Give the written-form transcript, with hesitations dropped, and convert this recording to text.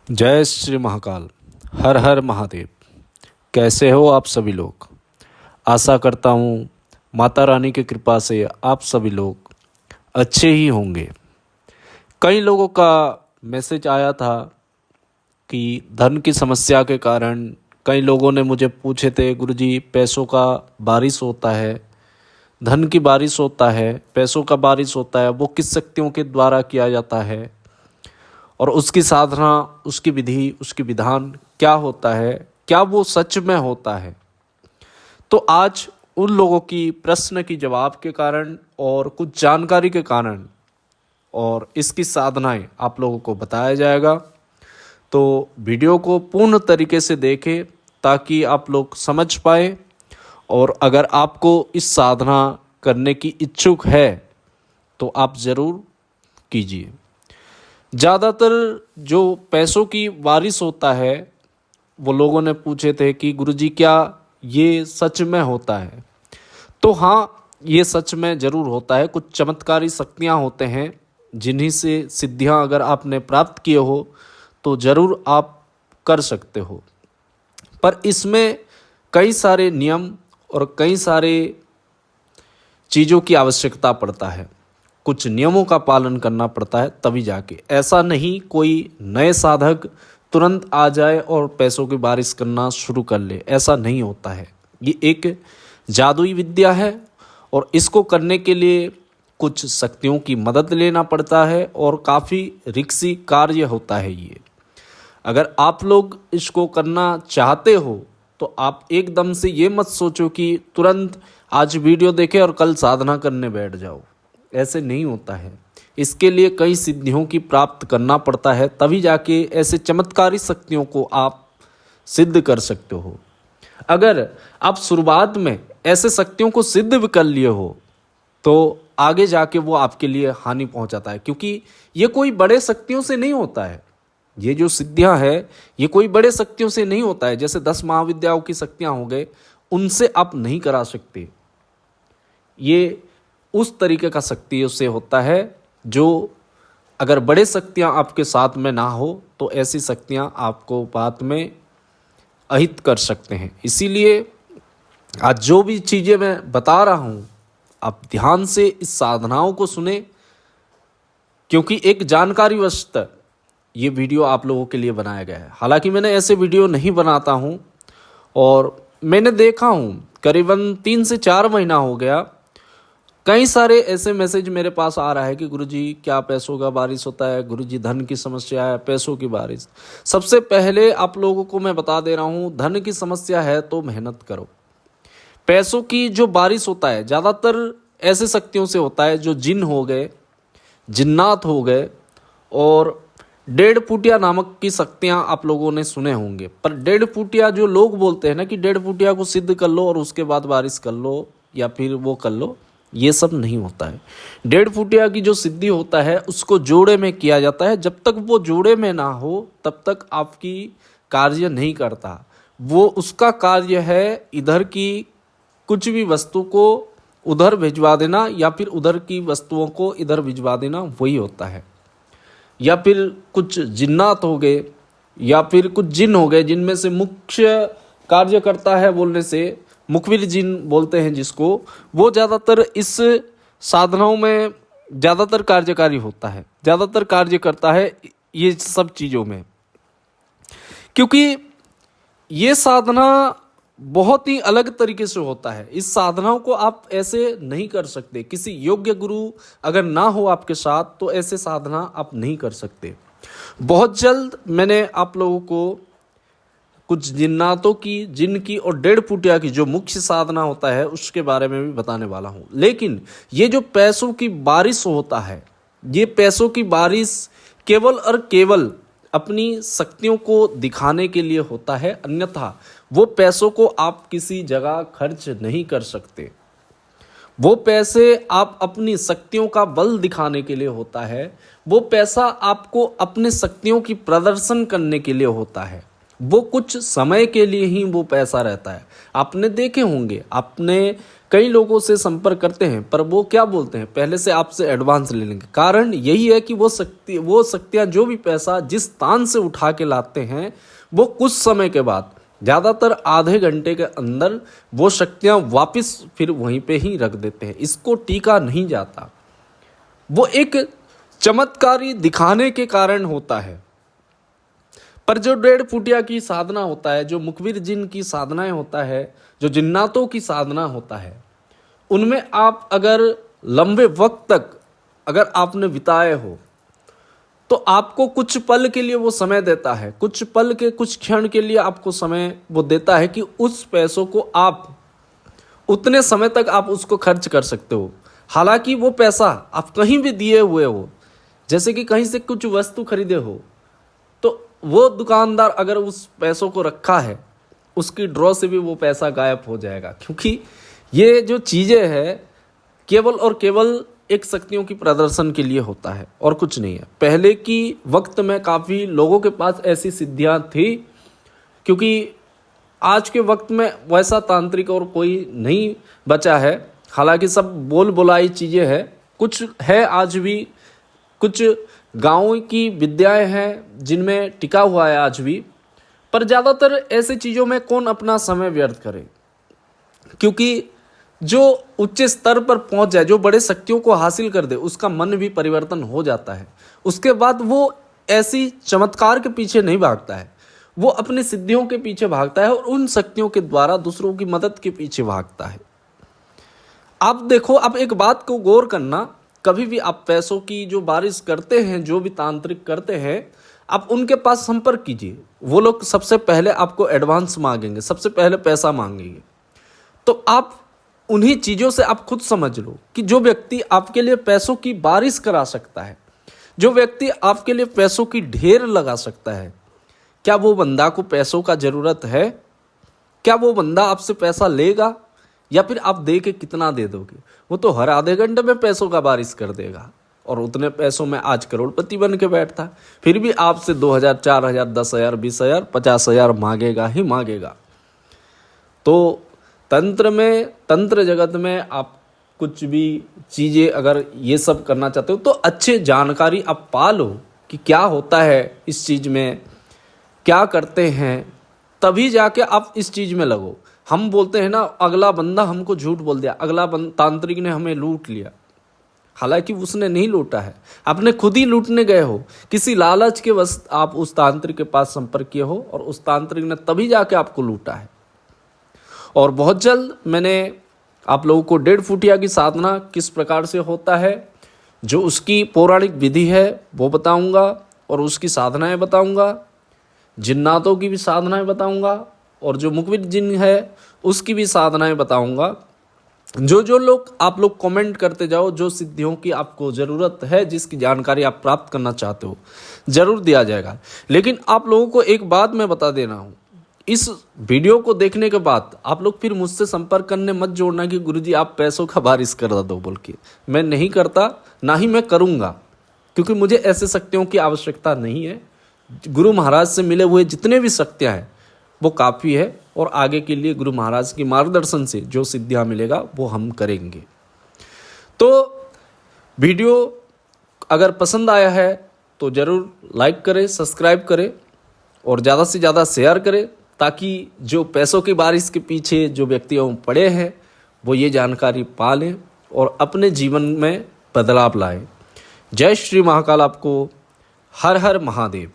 जय श्री महाकाल। हर हर महादेव। कैसे हो आप सभी लोग? आशा करता हूँ माता रानी की कृपा से आप सभी लोग अच्छे ही होंगे। कई लोगों का मैसेज आया था कि धन की समस्या के कारण कई लोगों ने मुझे पूछे थे, गुरुजी पैसों का बारिश होता है, धन की बारिश होता है, पैसों का बारिश होता है, वो किस शक्तियों के द्वारा किया जाता है और उसकी साधना, उसकी विधि, उसकी विधान क्या होता है, क्या वो सच में होता है? तो आज उन लोगों की प्रश्न की जवाब के कारण और कुछ जानकारी के कारण और इसकी साधनाएं आप लोगों को बताया जाएगा। तो वीडियो को पूर्ण तरीके से देखें ताकि आप लोग समझ पाए, और अगर आपको इस साधना करने की इच्छुक है तो आप ज़रूर कीजिए। ज़्यादातर जो पैसों की बारिश होता है, वो लोगों ने पूछे थे कि गुरुजी क्या ये सच में होता है? तो हाँ, ये सच में ज़रूर होता है। कुछ चमत्कारी शक्तियाँ होते हैं जिन्हीं से सिद्धियाँ अगर आपने प्राप्त किए हो तो ज़रूर आप कर सकते हो। पर इसमें कई सारे नियम और कई सारे चीज़ों की आवश्यकता पड़ता है, कुछ नियमों का पालन करना पड़ता है, तभी जाके। ऐसा नहीं कोई नए साधक तुरंत आ जाए और पैसों की बारिश करना शुरू कर ले, ऐसा नहीं होता है। ये एक जादुई विद्या है और इसको करने के लिए कुछ शक्तियों की मदद लेना पड़ता है और काफ़ी रिस्की कार्य होता है ये। अगर आप लोग इसको करना चाहते हो तो आप एकदम से ये मत सोचो कि तुरंत आज वीडियो देखे और कल साधना करने बैठ जाओ, ऐसे नहीं होता है। इसके लिए कई सिद्धियों की प्राप्त करना पड़ता है, तभी जाके ऐसे चमत्कारी शक्तियों को आप सिद्ध कर सकते हो। अगर आप शुरुआत में ऐसे शक्तियों को सिद्ध भी कर लिए हो तो आगे जाके वो आपके लिए हानि पहुंचाता है, क्योंकि ये कोई बड़े शक्तियों से नहीं होता है। ये जो सिद्धियां है ये कोई बड़े शक्तियों से नहीं होता है। जैसे 10 महाविद्याओं की शक्तियां हो गए, उनसे आप नहीं करा सकते। ये उस तरीके का शक्ति उससे होता है जो, अगर बड़े शक्तियां आपके साथ में ना हो तो ऐसी शक्तियां आपको बाद में अहित कर सकते हैं। इसीलिए आज जो भी चीज़ें मैं बता रहा हूं, आप ध्यान से इस साधनाओं को सुने, क्योंकि एक जानकारीवश ये वीडियो आप लोगों के लिए बनाया गया है। हालांकि मैंने ऐसे वीडियो नहीं बनाता हूं और मैंने देखा हूं करीबन 3 से 4 महीना हो गया, कई सारे ऐसे मैसेज मेरे पास आ रहा है कि गुरुजी क्या पैसों का बारिश होता है, गुरुजी धन की समस्या है, पैसों की बारिश। सबसे पहले आप लोगों को मैं बता दे रहा हूँ, धन की समस्या है तो मेहनत करो। पैसों की जो बारिश होता है ज़्यादातर ऐसे शक्तियों से होता है जो जिन हो गए, जिन्नात हो गए, और डेढ़ फुटिया नामक की शक्तियाँ आप लोगों ने सुने होंगे। पर डेढ़ फुटिया जो लोग बोलते हैं ना कि डेढ़ फुटिया को सिद्ध कर लो और उसके बाद बारिश कर लो या फिर वो कर लो, ये सब नहीं होता है। डेढ़ फुटिया की जो सिद्धि होता है उसको जोड़े में किया जाता है। जब तक वो जोड़े में ना हो तब तक आपकी कार्य नहीं करता। वो उसका कार्य है इधर की कुछ भी वस्तु को उधर भिजवा देना या फिर उधर की वस्तुओं को इधर भिजवा देना, वही होता है। या फिर कुछ जिन्नात हो गए या फिर कुछ जिन हो गए जिनमें से मुख्य कार्य करता है, बोलने से मुखबिर जिन बोलते हैं जिसको, वो ज़्यादातर इस साधनाओं में ज़्यादातर कार्यकारी होता है, ज़्यादातर कार्य करता है ये सब चीज़ों में। क्योंकि ये साधना बहुत ही अलग तरीके से होता है। इस साधनाओं को आप ऐसे नहीं कर सकते। किसी योग्य गुरु अगर ना हो आपके साथ तो ऐसे साधना आप नहीं कर सकते। बहुत जल्द मैंने आप लोगों को कुछ जिन्नातों की, जिन की और डेढ़ फुटिया की जो मुख्य साधना होता है उसके बारे में भी बताने वाला हूँ। लेकिन ये जो पैसों की बारिश होता है, ये पैसों की बारिश केवल और केवल अपनी शक्तियों को दिखाने के लिए होता है, अन्यथा वो पैसों को आप किसी जगह खर्च नहीं कर सकते। वो पैसे आप अपनी शक्तियों का बल दिखाने के लिए होता है। वो पैसा आपको अपने शक्तियों की प्रदर्शन करने के लिए होता है। वो कुछ समय के लिए ही वो पैसा रहता है। आपने देखे होंगे, आपने कई लोगों से संपर्क करते हैं, पर वो क्या बोलते हैं, पहले से आपसे एडवांस ले लेंगे। कारण यही है कि वो शक्तियाँ जो भी पैसा जिस स्थान से उठा के लाते हैं, वो कुछ समय के बाद, ज़्यादातर आधे घंटे के अंदर, वो शक्तियाँ वापस फिर वहीं पे ही रख देते हैं। इसको टीका नहीं जाता। वो एक चमत्कारी दिखाने के कारण होता है। पर जो 1.5 फुटिया की साधना होता है, जो मुखबिर जिन की साधनाएं होता है, जो जिन्नातों की साधना होता है, उनमें आप अगर लंबे वक्त तक अगर आपने बिताए हो, तो आपको कुछ पल के लिए वो समय देता है, कुछ पल के कुछ क्षण के लिए आपको समय वो देता है कि उस पैसों को आप उतने समय तक आप उसको खर्च कर सकते हो। हालांकि वो पैसा आप कहीं भी दिए हुए हो, जैसे कि कहीं से कुछ वस्तु खरीदे हो, तो वो दुकानदार अगर उस पैसों को रखा है, उसकी ड्रॉ से भी वो पैसा गायब हो जाएगा। क्योंकि ये जो चीज़ें हैं केवल और केवल एक शक्तियों की प्रदर्शन के लिए होता है और कुछ नहीं है। पहले की वक्त में काफ़ी लोगों के पास ऐसी सिद्धियां थी, क्योंकि आज के वक्त में वैसा तांत्रिक और कोई नहीं बचा है। हालांकि सब बोल बुलाई चीज़ें हैं, कुछ है आज भी, कुछ गाँव की विद्याएं हैं जिनमें टिका हुआ है आज भी, पर ज़्यादातर ऐसे चीज़ों में कौन अपना समय व्यर्थ करे। क्योंकि जो उच्च स्तर पर पहुंच जाए, जो बड़े शक्तियों को हासिल कर दे, उसका मन भी परिवर्तन हो जाता है। उसके बाद वो ऐसी चमत्कार के पीछे नहीं भागता है, वो अपनी सिद्धियों के पीछे भागता है और उन शक्तियों के द्वारा दूसरों की मदद के पीछे भागता है। आप देखो, आप एक बात को गौर करना, कभी भी आप पैसों की जो बारिश करते हैं, जो भी तांत्रिक करते हैं, आप उनके पास संपर्क कीजिए। वो लोग सबसे पहले आपको एडवांस मांगेंगे, सबसे पहले पैसा मांगेंगे। तो आप उन्हीं चीज़ों से आप खुद समझ लो कि जो व्यक्ति आपके लिए पैसों की बारिश करा सकता है, जो व्यक्ति आपके लिए पैसों की ढेर लगा सकता है, क्या वो बंदा को पैसों का ज़रूरत है? क्या वो बंदा आपसे पैसा लेगा, या फिर आप दे के कितना दे दोगे? वो तो हर आधे घंटे में पैसों का बारिश कर देगा, और उतने पैसों में आज करोड़पति बन के बैठता है, फिर भी आपसे 2,000, 4,000, 10,000, 20,000, 50,000 मांगेगा ही मांगेगा। तो तंत्र जगत में आप कुछ भी चीज़ें अगर ये सब करना चाहते हो, तो अच्छे जानकारी आप पा लो कि क्या होता है इस चीज़ में, क्या करते हैं, तभी जाके आप इस चीज़ में लगो। हम बोलते हैं ना, अगला बंदा हमको झूठ बोल दिया, अगला तांत्रिक ने हमें लूट लिया। हालांकि उसने नहीं लूटा है, आपने खुद ही लूटने गए हो। किसी लालच के वश आप उस तांत्रिक के पास संपर्क किए हो, और उस तांत्रिक ने तभी जाके आपको लूटा है। और बहुत जल्द मैंने आप लोगों को 1.5 फुटिया की साधना किस प्रकार से होता है, जो उसकी पौराणिक विधि है वो बताऊंगा, और उसकी साधनाएं बताऊंगा, जिन्नातों की भी साधनाएं बताऊंगा, और जो मुखबिर जिन है उसकी भी साधनाएं बताऊंगा। जो लोग आप लोग कमेंट करते जाओ, जो सिद्धियों की आपको ज़रूरत है, जिसकी जानकारी आप प्राप्त करना चाहते हो, ज़रूर दिया जाएगा। लेकिन आप लोगों को एक बात मैं बता देना हूँ, इस वीडियो को देखने के बाद आप लोग फिर मुझसे संपर्क करने मत जोड़ना कि गुरुजी आप पैसों का बारिश कर दो बोल के। मैं नहीं करता, ना ही मैं करूँगा, क्योंकि मुझे ऐसे शक्तियों की आवश्यकता नहीं है। गुरु महाराज से मिले हुए जितने भी शक्तियाँ हैं वो काफ़ी है, और आगे के लिए गुरु महाराज की मार्गदर्शन से जो सिद्धियाँ मिलेगा वो हम करेंगे। तो वीडियो अगर पसंद आया है तो ज़रूर लाइक करें, सब्सक्राइब करें, और ज़्यादा से ज़्यादा शेयर करें, ताकि जो पैसों की बारिश के पीछे जो व्यक्तियों पड़े हैं वो ये जानकारी पा लें और अपने जीवन में बदलाव लाएं। जय श्री महाकाल। आपको हर हर महादेव।